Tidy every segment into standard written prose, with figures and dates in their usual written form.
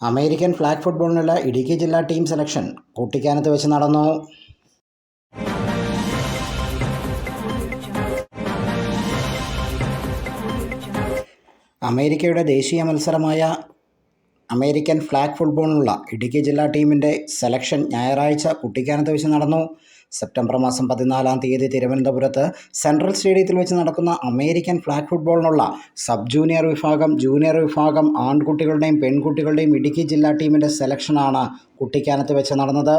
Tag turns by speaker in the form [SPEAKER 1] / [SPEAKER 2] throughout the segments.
[SPEAKER 1] American flag ഫുട്ബോളിനുള്ള Idukki ജില്ലാ team selection കുട്ടിക്കാനത്ത് വെച്ച് നടന്നു. അമേരിക്കയുടെ ദേശീയ മത്സരമായ അമേരിക്കൻ ഫ്ലാഗ് ഫുട്ബോളിനുള്ള ഇടുക്കി ജില്ലാ ടീമിൻ്റെ സെലക്ഷൻ ഞായറാഴ്ച കുട്ടിക്കാനത്ത് വെച്ച് നടന്നു. സെപ്റ്റംബർ മാസം 14 തിരുവനന്തപുരത്ത് സെൻട്രൽ സ്റ്റേഡിയത്തിൽ വെച്ച് നടക്കുന്ന അമേരിക്കൻ ഫ്ലാഗ് ഫുട്ബോളിനുള്ള സബ് ജൂനിയർ വിഭാഗം, ജൂനിയർ വിഭാഗം ആൺകുട്ടികളുടെയും പെൺകുട്ടികളുടെയും ഇടുക്കി ജില്ലാ ടീമിൻ്റെ സെലക്ഷനാണ് കുട്ടിക്കാനത്ത് വെച്ച് നടന്നത്.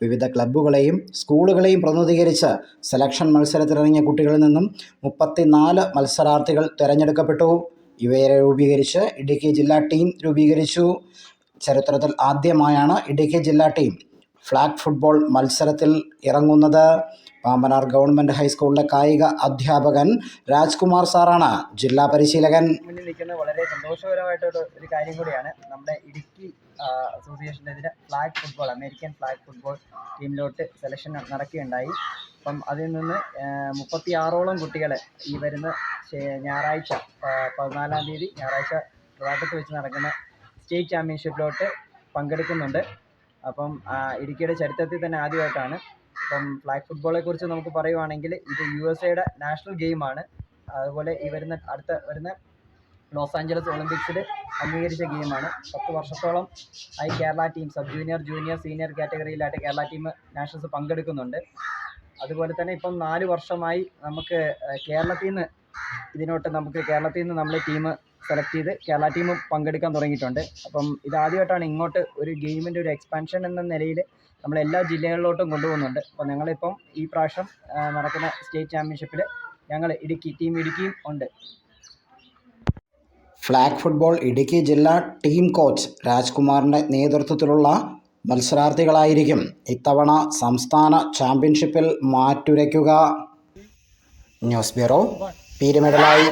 [SPEAKER 1] വിവിധ ക്ലബ്ബുകളെയും സ്കൂളുകളെയും പ്രതിനിധീകരിച്ച് സെലക്ഷൻ മത്സരത്തിലിറങ്ങിയ കുട്ടികളിൽ നിന്നും 34 മത്സരാർത്ഥികൾ തിരഞ്ഞെടുക്കപ്പെട്ടു. ഇവയെ രൂപീകരിച്ച് ഇടുക്കി ജില്ലാ ടീം രൂപീകരിച്ചു. ചരിത്രത്തിൽ ആദ്യമായാണ് ഇടുക്കി ജില്ലാ ടീം ഫ്ലാഗ് ഫുട്ബോൾ മത്സരത്തിൽ ഇറങ്ങുന്നത്. പാമ്പനാർ ഗവൺമെൻറ് ഹൈസ്കൂളിലെ കായിക അധ്യാപകൻ രാജ്കുമാർ സാറാണ് ജില്ലാ പരിശീലകൻ.
[SPEAKER 2] മുന്നിൽ നിൽക്കുന്നത് വളരെ സന്തോഷകരമായിട്ടൊരു കാര്യം കൂടിയാണ്. നമ്മുടെ ഇടുക്കി അസോസിയേഷൻ്റെ flag football, American flag football ടീമിലോട്ട് സെലക്ഷൻ നടക്കുകയുണ്ടായി. അപ്പം അതിൽ നിന്ന് 36ഓളം കുട്ടികൾ ഈ വരുന്ന ഞായറാഴ്ച 14 ഞായറാഴ്ച ട്രിവാൻഡ്രത്ത് വെച്ച് നടക്കുന്ന സ്റ്റേറ്റ് ചാമ്പ്യൻഷിപ്പിലോട്ട് പങ്കെടുക്കുന്നുണ്ട്. അപ്പം ഇടുക്കിയുടെ ചരിത്രത്തിൽ തന്നെ ആദ്യമായിട്ടാണ്. അപ്പം ഫ്ലാഗ് ഫുട്ബോളെ കുറിച്ച് നമുക്ക് പറയുവാണെങ്കിൽ ഇത് USA നാഷണൽ ഗെയിമാണ്. അതുപോലെ ഈ അടുത്ത വരുന്ന ലോസ് ആഞ്ചലസ് ഒളിമ്പിക്സിൽ അംഗീകരിച്ച ഗെയിമാണ്. 10 വർഷത്തോളം ആയി Kerala team sub junior, junior, senior കാറ്റഗറിയിലായിട്ട് കേരള ടീം നാഷണൽസ് പങ്കെടുക്കുന്നുണ്ട്. അതുപോലെ തന്നെ ഇപ്പം 4 വർഷമായി നമുക്ക് കേരളത്തിൽ നിന്ന് നമ്മൾ ടീം സെലക്ട് ചെയ്ത് കേരള ടീം പങ്കെടുക്കാൻ തുടങ്ങിയിട്ടുണ്ട്. അപ്പം ഇതാദ്യമായിട്ടാണ് ഇങ്ങോട്ട് ഒരു ഗെയിമിൻ്റെ ഒരു എക്സ്പാൻഷൻ എന്ന നിലയിൽ നമ്മൾ എല്ലാ ജില്ലകളിലോട്ടും കൊണ്ടുപോകുന്നുണ്ട്. അപ്പോൾ ഞങ്ങളിപ്പം ഈ പ്രാവശ്യം നടക്കുന്ന സ്റ്റേറ്റ് ചാമ്പ്യൻഷിപ്പിൽ ഞങ്ങൾ ടീം ഇടുക്കിയും ഉണ്ട്.
[SPEAKER 1] ഫ്ലാഗ് ഫുട്ബോൾ ഇടുക്കി ജില്ലാ ടീം കോച്ച് രാജ്കുമാറിൻ്റെ നേതൃത്വത്തിലുള്ള മത്സരാർത്ഥികളായിരിക്കും ഇത്തവണ സംസ്ഥാന ചാമ്പ്യൻഷിപ്പിൽ മാറ്റുരയ്ക്കുക. News bureau, പീരുമേടലായി.